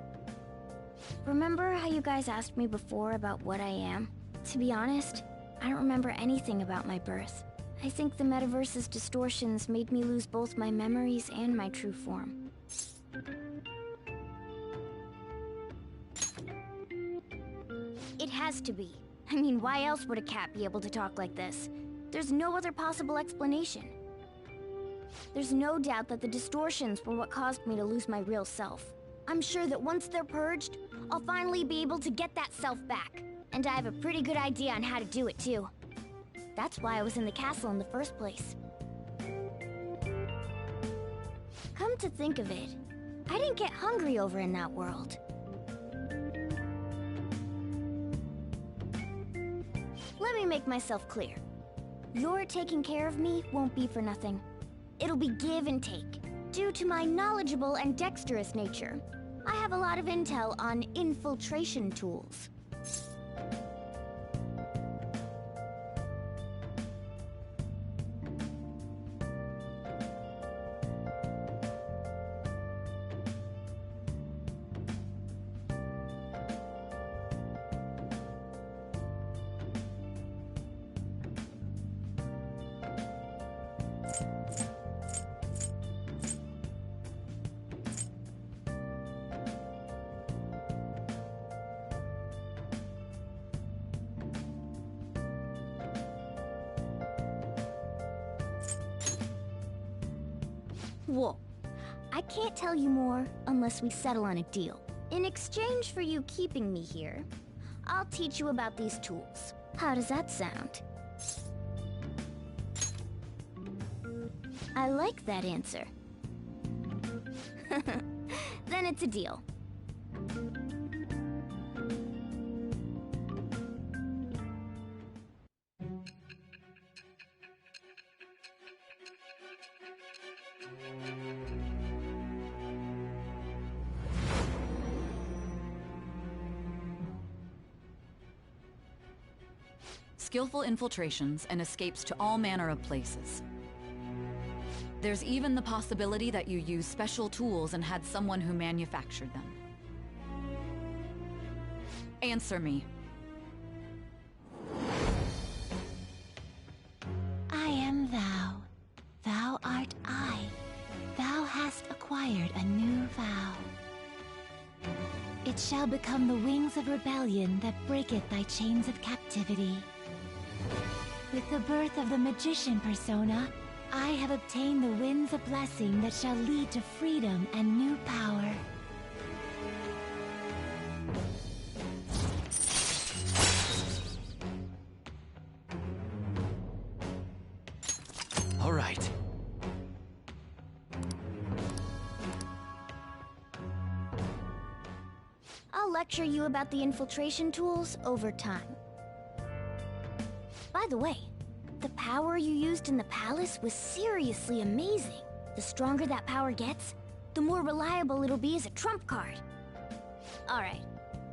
Remember how you guys asked me before about what I am? To be honest, I don't remember anything about my birth. I think the metaverse's distortions made me lose both my memories and my true form. It has to be. I mean, why else would a cat be able to talk like this? There's no other possible explanation. There's no doubt that the distortions were what caused me to lose my real self. I'm sure that once they're purged, I'll finally be able to get that self back. And I have a pretty good idea on how to do it, too. That's why I was in the castle in the first place. Come to think of it, I didn't get hungry over in that world. Let me make myself clear. Your taking care of me won't be for nothing. It'll be give and take. Due to my knowledgeable and dexterous nature, I have a lot of intel on infiltration tools. Whoa. I can't tell you more unless we settle on a deal. In exchange for you keeping me here, I'll teach you about these tools. How does that sound? I like that answer. Then it's a deal. Skillful infiltrations and escapes to all manner of places. There's even the possibility that you used special tools and had someone who manufactured them. Answer me. I am thou. Thou art I. Thou hast acquired a new vow. It shall become the wings of rebellion that breaketh thy chains of captivity. With the birth of the magician persona, I have obtained the winds of blessing that shall lead to freedom and new power. All right. I'll lecture you about the infiltration tools over time. By the way, the power you used in the palace was seriously amazing. The stronger that power gets, the more reliable it'll be as a trump card. Alright,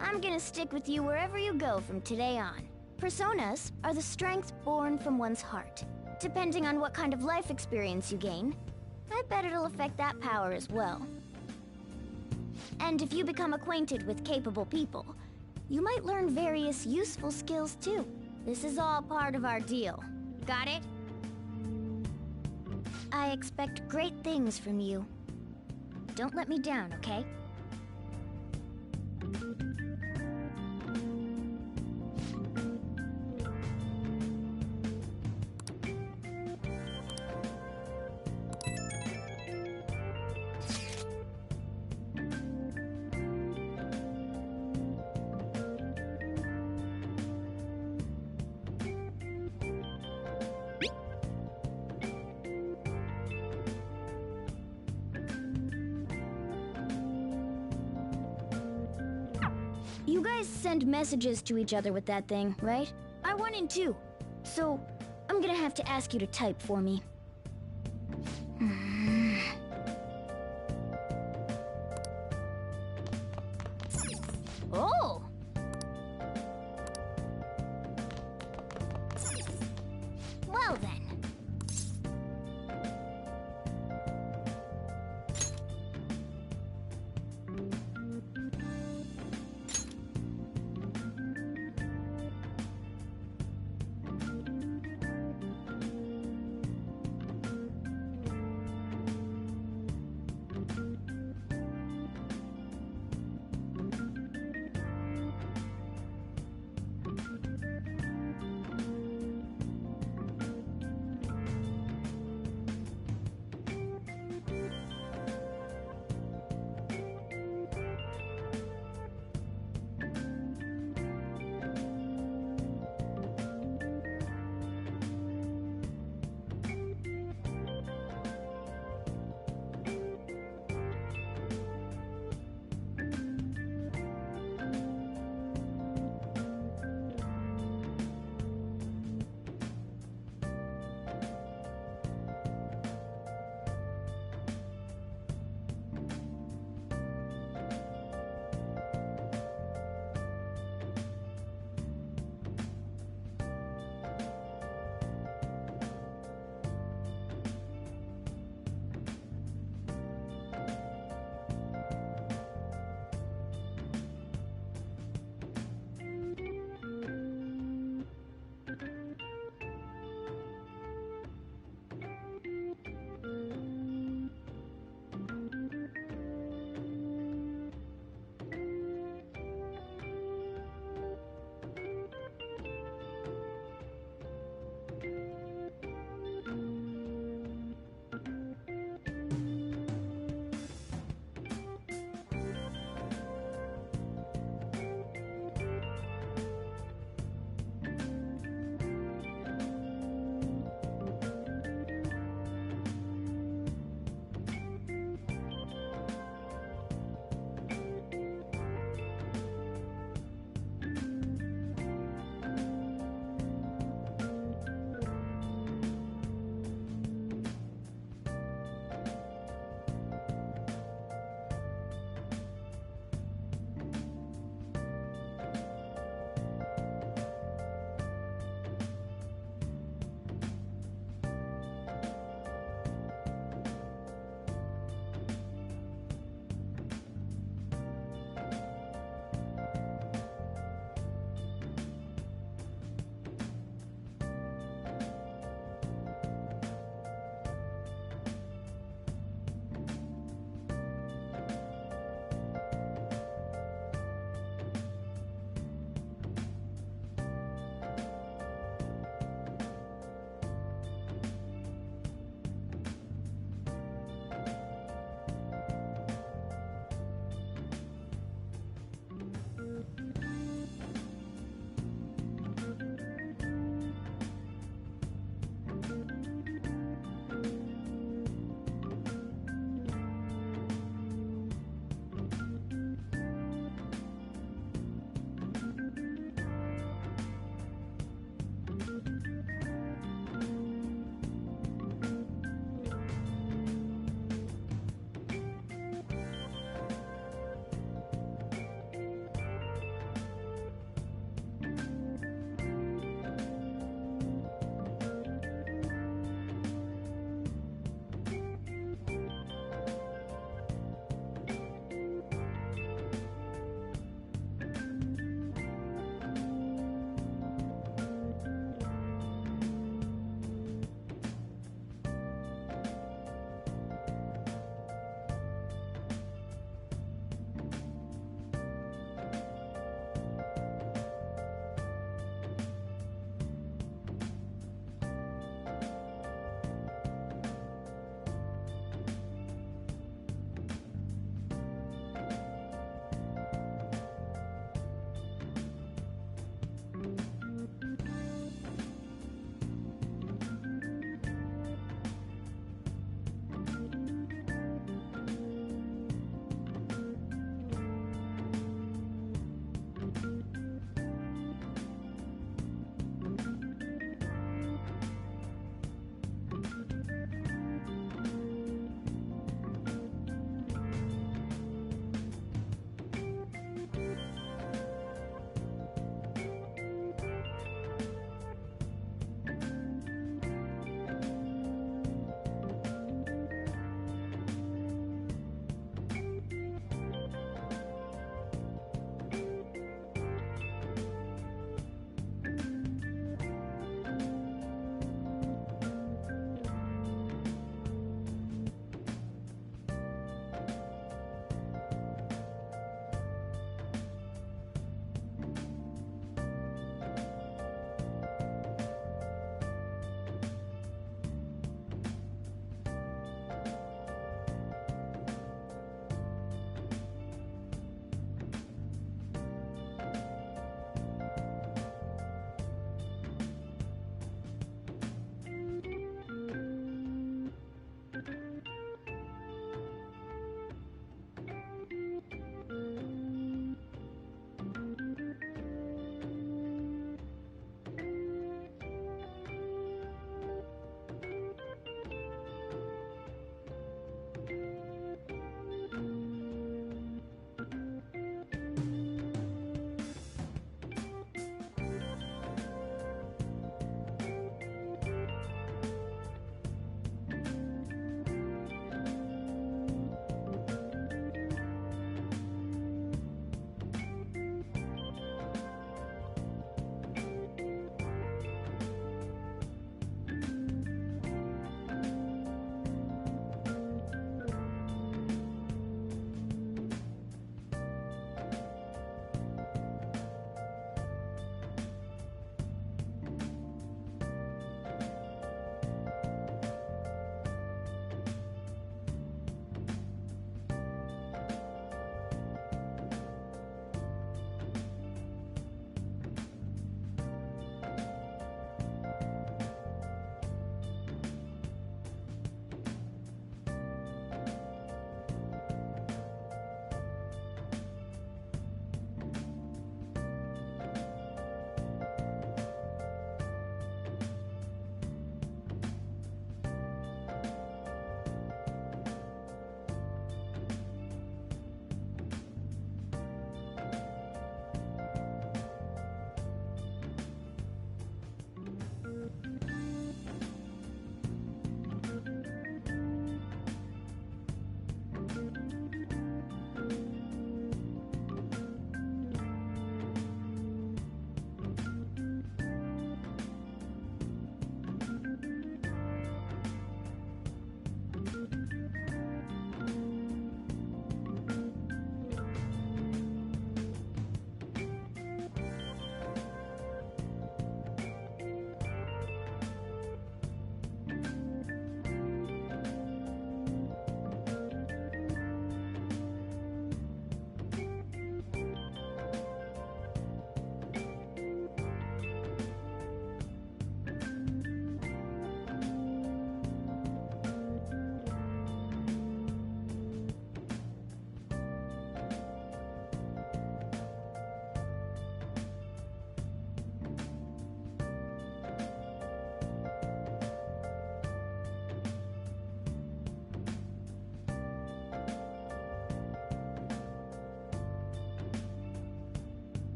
I'm gonna stick with you wherever you go from today on. Personas are the strength born from one's heart. Depending on what kind of life experience you gain, I bet it'll affect that power as well. And if you become acquainted with capable people, you might learn various useful skills too. This is all part of our deal. Got it? I expect great things from you. Don't let me down, okay? You guys send messages to each other with that thing, right? I 1 and 2. So, I'm gonna have to ask you to type for me.